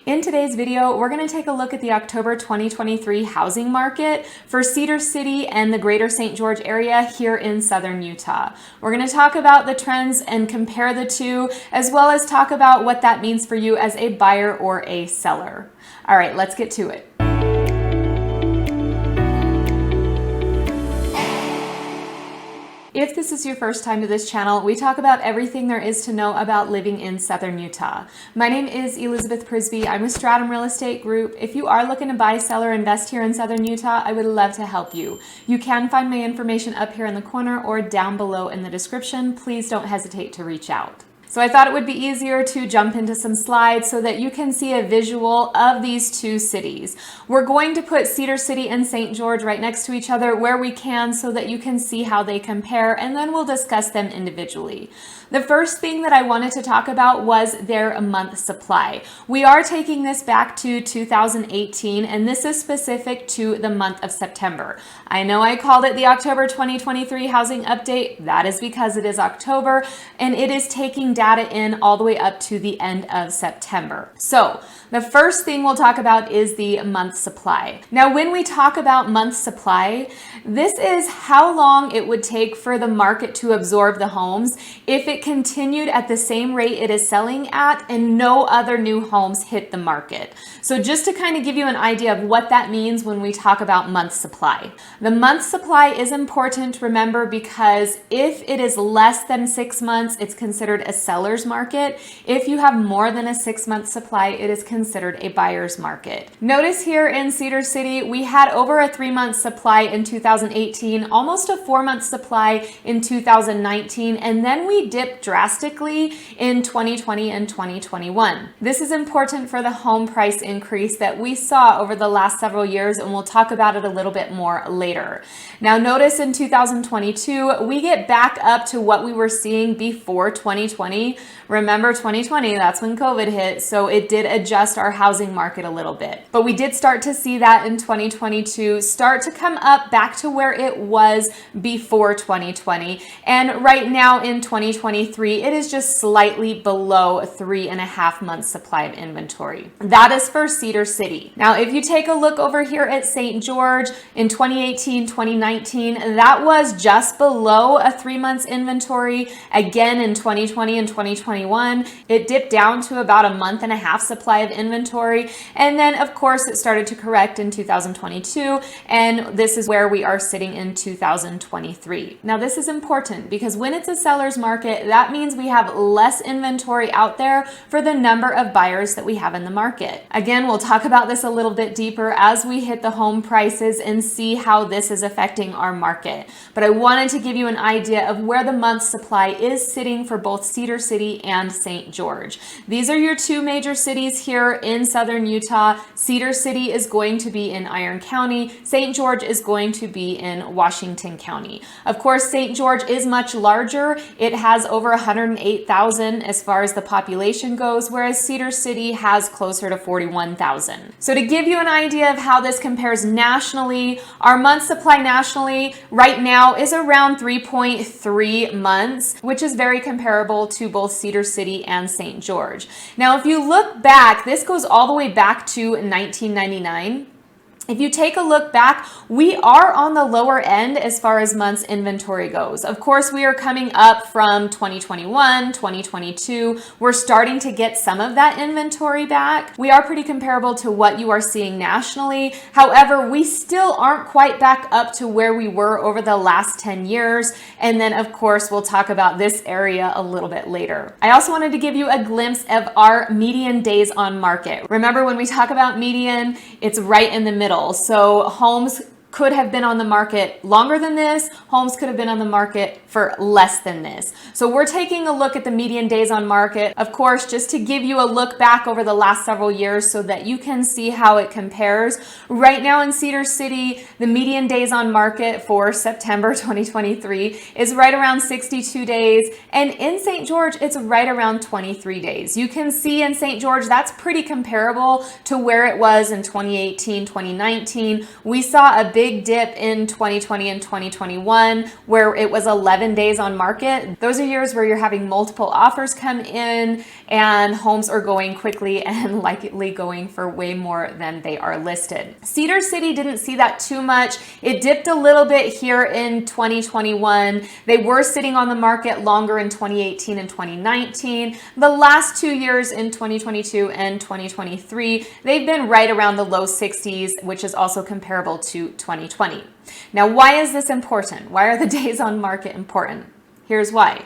In today's video, we're going to take a look at the October 2023 housing market for Cedar City and the greater St. George area here in southern Utah. We're going to talk about the trends and compare the two, as well as talk about what that means for you as a buyer or a seller. All right, let's get to it. If this is your first time to this channel, we talk about everything there is to know about living in southern Utah. My name is Elizabeth Prisbrey. I'm with Stratum Real Estate Group. If you are looking to buy, sell, or invest here in southern Utah, I would love to help you. You can find my information up here in the corner or down below in the description. Please don't hesitate to reach out. So I thought it would be easier to jump into some slides so that you can see a visual of these two cities. We're going to put Cedar City and St. George right next to each other where we can so that you can see how they compare, and then we'll discuss them individually. The first thing that I wanted to talk about was their month supply. We are taking this back to 2018, and this is specific to the month of September. I know I called it the October 2023 housing update. That is because it is October, and it is taking data in all the way up to the end of September. So the first thing we'll talk about is the month supply. Now, when we talk about month supply, this is how long it would take for the market to absorb the homes if it continued at the same rate it is selling at and no other new homes hit the market. So just to kind of give you an idea of what that means when we talk about month supply. The month supply is important, remember, because if it is less than 6 months, it's considered a seller's market. If you have more than a 6-month supply, it is considered a buyer's market. Notice here in Cedar City, we had over a 3-month supply in 2018, almost a 4-month supply in 2019, and then we dipped drastically in 2020 and 2021. This is important for the home price increase that we saw over the last several years, and we'll talk about it a little bit more later. Now notice in 2022, we get back up to what we were seeing before 2020. Remember 2020, that's when COVID hit, so it did adjust our housing market a little bit. But we did start to see that in 2022 start to come up back to where it was before 2020. And right now in 2023, it is just slightly below 3.5 months supply of inventory. That is for Cedar City. Now, if you take a look over here at St. George in 2018, 2019, that was just below a 3 months inventory. Again, in 2020 and 2021, it dipped down to about a 1.5 months supply of inventory. And then of course it started to correct in 2022. And this is where we are sitting in 2023. Now this is important because when it's a seller's market, that means we have less inventory out there for the number of buyers that we have in the market. Again, we'll talk about this a little bit deeper as we hit the home prices and see how this is affecting our market. But I wanted to give you an idea of where the month supply is sitting for both Cedar City and St. George. These are your two major cities here in southern Utah. Cedar City is going to be in Iron County. St. George is going to be in Washington County. Of course, St. George is much larger. It has over 108,000 as far as the population goes, whereas Cedar City has closer to 41,000. So to give you an idea of how this compares nationally, our month supply nationally right now is around 3.3 months, which is very comparable to both Cedar City and St. George. Now, if you look back, this goes all the way back to 1999. If you take a look back, we are on the lower end as far as months inventory goes. Of course, we are coming up from 2021, 2022. We're starting to get some of that inventory back. We are pretty comparable to what you are seeing nationally. However, we still aren't quite back up to where we were over the last 10 years. And then of course, we'll talk about this area a little bit later. I also wanted to give you a glimpse of our median days on market. Remember, when we talk about median, it's right in the middle. So homes could have been on the market longer than this. Homes could have been on the market for less than this. So we're taking a look at the median days on market, of course, just to give you a look back over the last several years so that you can see how it compares. Right now in Cedar City, the median days on market for September 2023 is right around 62 days. And in St. George, it's right around 23 days. You can see in St. George, that's pretty comparable to where it was in 2018, 2019. We saw a big big dip in 2020 and 2021 where it was 11 days on market. Those are years where you're having multiple offers come in and homes are going quickly and likely going for way more than they are listed. Cedar City didn't see that too much. It dipped a little bit here in 2021. They were sitting on the market longer in 2018 and 2019. The last 2 years in 2022 and 2023, they've been right around the low 60s, which is also comparable to 2020. Now, why is this important? Why are the days on market important? Here's why.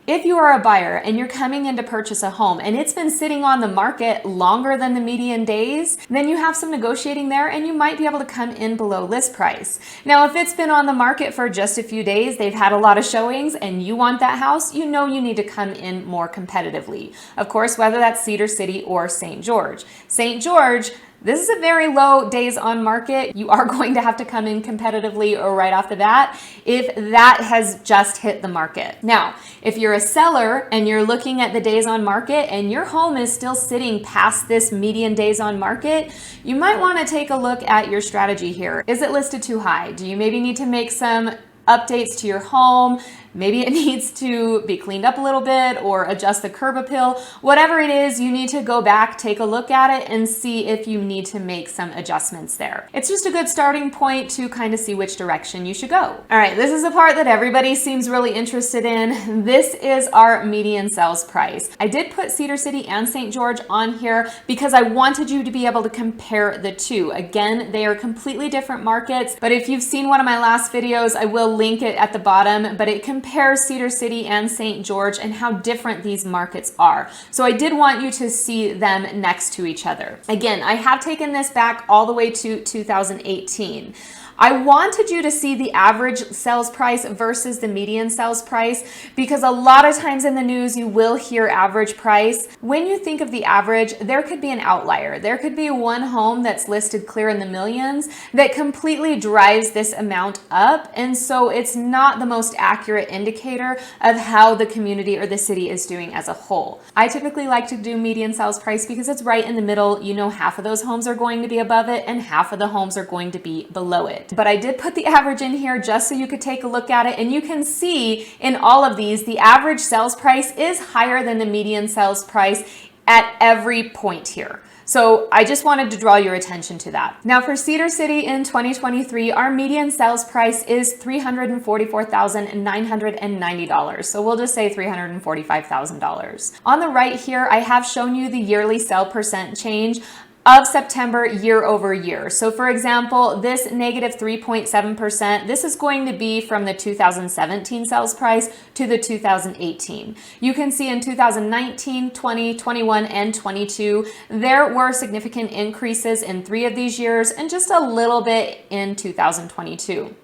If you are a buyer and you're coming in to purchase a home and it's been sitting on the market longer than the median days, then you have some negotiating there and you might be able to come in below list price. Now, if it's been on the market for just a few days, they've had a lot of showings and you want that house, you know you need to come in more competitively. Of course, whether that's Cedar City or St. George. St. George, this is a very low days on market. You are going to have to come in competitively or right off the bat if that has just hit the market. Now, if you're a seller and you're looking at the days on market and your home is still sitting past this median days on market, you might want to take a look at your strategy here. Is it listed too high? Do you maybe need to make some updates to your home? Maybe it needs to be cleaned up a little bit or adjust the curb appeal. Whatever it is, you need to go back, take a look at it and see if you need to make some adjustments there. It's just a good starting point to kind of see which direction you should go. All right, this is the part that everybody seems really interested in. This is our median sales price. I did put Cedar City and St. George on here because I wanted you to be able to compare the two. Again, they are completely different markets, but if you've seen one of my last videos, I will link it at the bottom, but it compares Cedar City and St. George and how different these markets are. So I did want you to see them next to each other. Again, I have taken this back all the way to 2018. I wanted you to see the average sales price versus the median sales price because a lot of times in the news you will hear average price. When you think of the average, there could be an outlier. There could be one home that's listed clear in the millions that completely drives this amount up, and so it's not the most accurate indicator of how the community or the city is doing as a whole. I typically like to do median sales price because it's right in the middle. You know, half of those homes are going to be above it and half of the homes are going to be below it. But I did put the average in here just so you could take a look at it, and you can see in all of these, the average sales price is higher than the median sales price at every point here. So I just wanted to draw your attention to that. Now for Cedar City in 2023, our median sales price is $344,990. So we'll just say $345,000. On the right here, I have shown you the yearly sale percent change of September year over year. So for example, this negative 3.7%, this is going to be from the 2017 sales price to the 2018. You can see in 2019, 20, 21, and 22, there were significant increases in 3 of these years and just a little bit in 2022.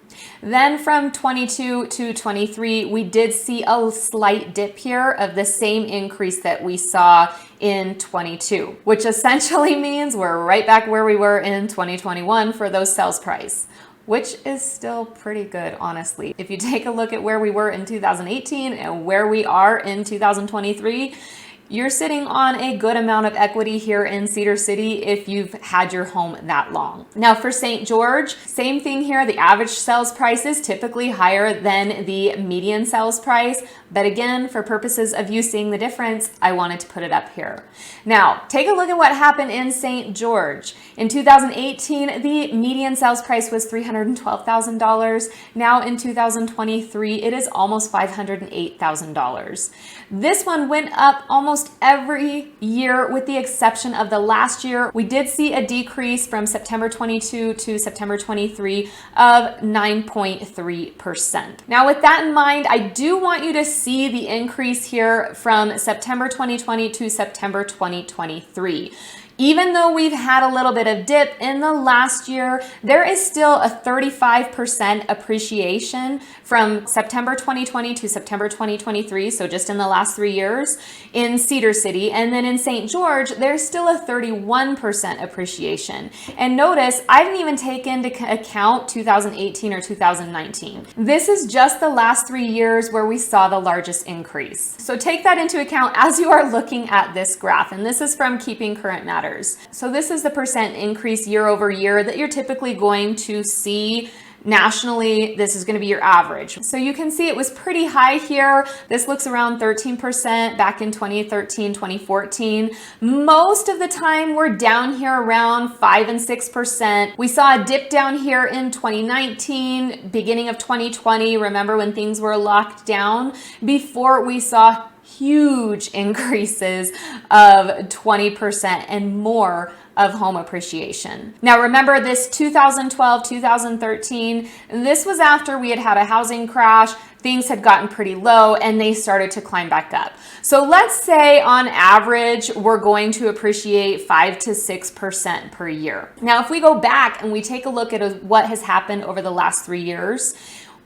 Then from 22 to 23, we did see a slight dip here of the same increase that we saw in 22, which essentially means we're right back where we were in 2021 for those sales price, which is still pretty good, honestly. If you take a look at where we were in 2018 and where we are in 2023, you're sitting on a good amount of equity here in Cedar City if you've had your home that long. Now for St. George, same thing here. The average sales price is typically higher than the median sales price. But again, for purposes of you seeing the difference, I wanted to put it up here. Now, take a look at what happened in St. George. In 2018, the median sales price was $312,000. Now in 2023, it is almost $508,000. This one went up almost every year with the exception of the last year. We did see a decrease from September 22 to September 23 of 9.3%. Now with that in mind, I do want you to see the increase here from September 2020 to September 2023. Even though we've had a little bit of dip in the last year, there is still a 35% appreciation from September 2020 to September 2023, so just in the last 3 years in Cedar City. And then in St. George, there's still a 31% appreciation. And notice, I didn't even take into account 2018 or 2019. This is just the last 3 years where we saw the largest increase. So take that into account as you are looking at this graph. And this is from Keeping Current Matters. matters. So this is the percent increase year over year that you're typically going to see nationally. This is going to be your average. So you can see it was pretty high here. This looks around 13% back in 2013, 2014. Most of the time we're down here around 5 and 6%. We saw a dip down here in 2019, beginning of 2020. Remember when things were locked down, before we saw huge increases of 20% and more of home appreciation. Now remember this 2012, 2013, this was after we had had a housing crash. Things had gotten pretty low and they started to climb back up. So let's say on average, we're going to appreciate 5 to 6% per year. Now, if we go back and we take a look at what has happened over the last 3 years,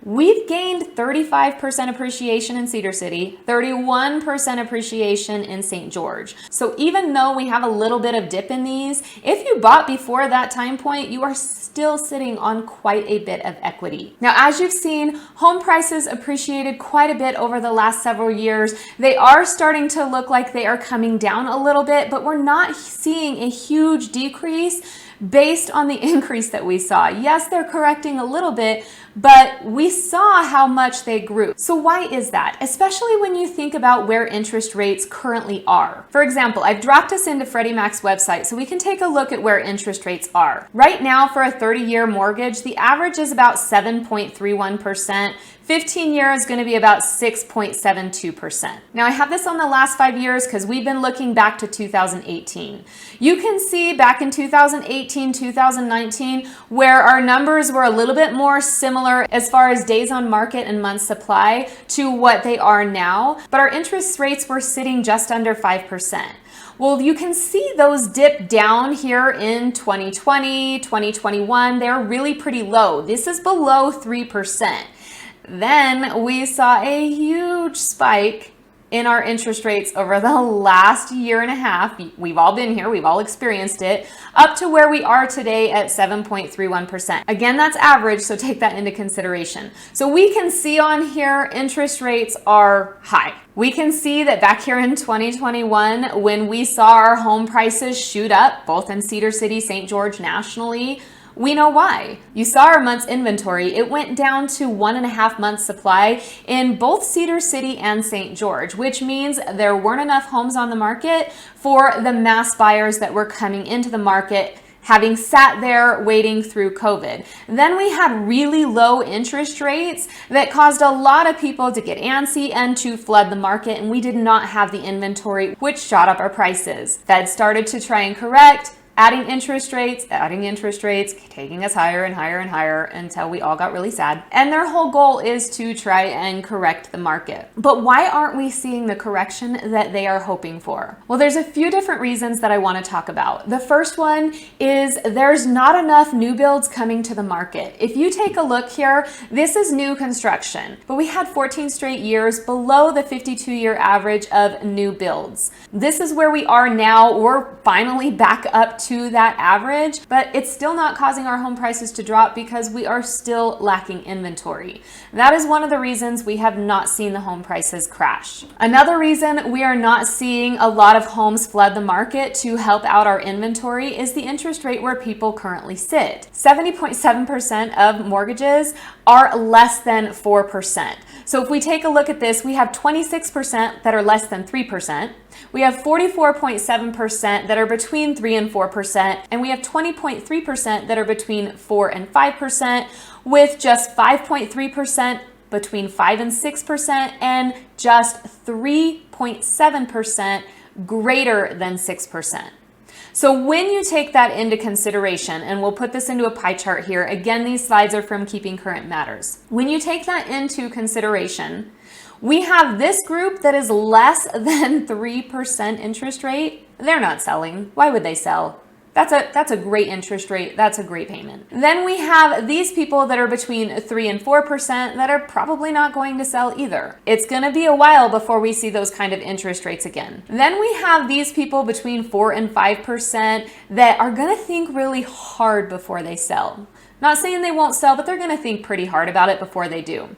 we've gained 35% appreciation in Cedar City, 31% appreciation in St. George. So even though we have a little bit of dip in these, if you bought before that time point, you are still sitting on quite a bit of equity. Now, as you've seen, home prices appreciated quite a bit over the last several years. They are starting to look like they are coming down a little bit, but we're not seeing a huge decrease based on the increase that we saw. Yes, they're correcting a little bit, but we saw how much they grew. So why is that? Especially when you think about where interest rates currently are. For example, I've dropped us into Freddie Mac's website so we can take a look at where interest rates are. Right now for a 30-year mortgage, the average is about 7.31%. 15-year is going to be about 6.72%. Now I have this on the last 5 years because we've been looking back to 2018. You can see back in 2018, 2019, where our numbers were a little bit more similar as far as days on market and months supply to what they are now, but our interest rates were sitting just under 5%. Well, you can see those dip down here in 2020, 2021. They're really pretty low. This is below 3%. Then we saw a huge spike in our interest rates over the last year and a half. We've all been here, we've all experienced it, up to where we are today at 7.31%. Again, that's average, so take that into consideration. So we can see on here interest rates are high. We can see that back here in 2021, when we saw our home prices shoot up, both in Cedar City, St. George, nationally, we know why. You saw our month's inventory. It went down to 1.5 months supply in both Cedar City and St. George, which means there weren't enough homes on the market for the mass buyers that were coming into the market, having sat there waiting through COVID. Then we had really low interest rates that caused a lot of people to get antsy and to flood the market, and we did not have the inventory, which shot up our prices. Fed started to try and correct, adding interest rates, taking us higher and higher and higher until we all got really sad. And their whole goal is to try and correct the market. But why aren't we seeing the correction that they are hoping for? Well, there's a few different reasons that I want to talk about. The first one is there's not enough new builds coming to the market. If you take a look here, this is new construction, but we had 14 straight years below the 52-year average of new builds. This is where we are now. We're finally back up to that average, but it's still not causing our home prices to drop because we are still lacking inventory. That is one of the reasons we have not seen the home prices crash. Another reason we are not seeing a lot of homes flood the market to help out our inventory is the interest rate where people currently sit. 70.7% of mortgages are less than 4%. So if we take a look at this, we have 26% that are less than 3%. We have 44.7% that are between 3 and 4%, and we have 20.3% that are between 4 and 5%, with just 5.3% between 5 and 6%, and just 3.7% greater than 6%. So when you take that into consideration, and we'll put this into a pie chart here, again, these slides are from Keeping Current Matters. When you take that into consideration, we have this group that is less than 3% interest rate. They're not selling. Why would they sell? That's a great interest rate. That's a great payment. Then we have these people that are between 3 and 4% that are probably not going to sell either. It's going to be a while before we see those kind of interest rates again. Then we have these people between 4 and 5% that are going to think really hard before they sell. Not saying they won't sell, but they're going to think pretty hard about it before they do.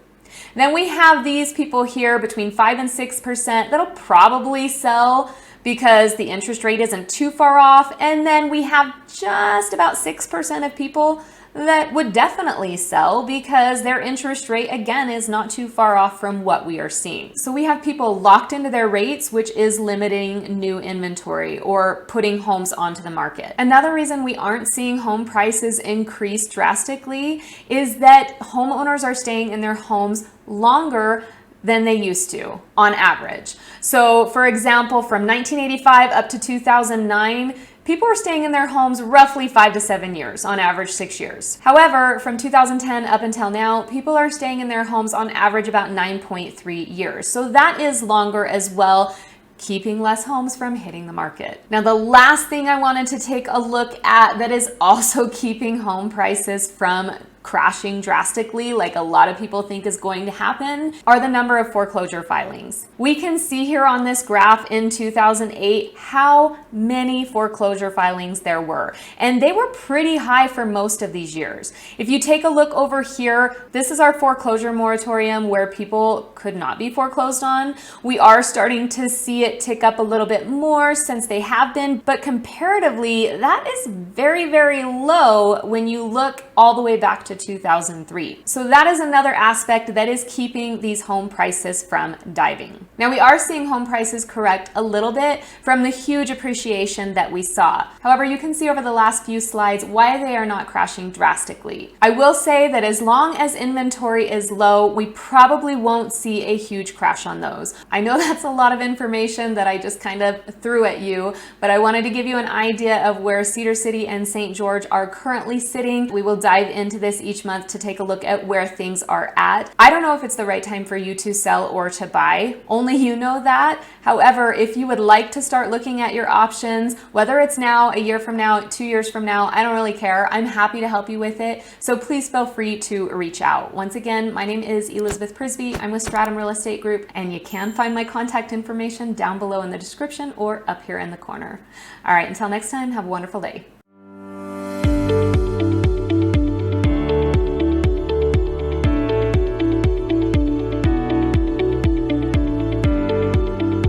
Then we have these people here between 5 and 6% that'll probably sell, because the interest rate isn't too far off. And then we have just about 6% of people that would definitely sell because their interest rate, again, is not too far off from what we are seeing. So we have people locked into their rates, which is limiting new inventory or putting homes onto the market. Another reason we aren't seeing home prices increase drastically is that homeowners are staying in their homes longer than they used to on average. So for example, from 1985 up to 2009, people were staying in their homes roughly 5 to 7 years, on average 6 years. However, from 2010 up until now, people are staying in their homes on average about 9.3 years. So that is longer as well, keeping less homes from hitting the market. Now, the last thing I wanted to take a look at that is also keeping home prices from crashing drastically, like a lot of people think is going to happen, are the number of foreclosure filings. We can see here on this graph in 2008 how many foreclosure filings there were, and they were pretty high for most of these years. If you take a look over here, this is our foreclosure moratorium where people could not be foreclosed on. We are starting to see it tick up a little bit more since they have been, but comparatively, that is very, very low when you look all the way back to 2003. So that is another aspect that is keeping these home prices from diving. Now, we are seeing home prices correct a little bit from the huge appreciation that we saw. However, you can see over the last few slides why they are not crashing drastically. I will say that as long as inventory is low, we probably won't see a huge crash on those. I know that's a lot of information that I just kind of threw at you, but I wanted to give you an idea of where Cedar City and St. George are currently sitting. We will dive into this each month to take a look at where things are at. I don't know if it's the right time for you to sell or to buy. Only you know that. However, if you would like to start looking at your options, whether it's now, a year from now, 2 years from now, I don't really care. I'm happy to help you with it. So please feel free to reach out. Once again, my name is Elizabeth Prisbrey. I'm with Stratum Real Estate Group, and you can find my contact information down below in the description or up here in the corner. All right, until next time, have a wonderful day.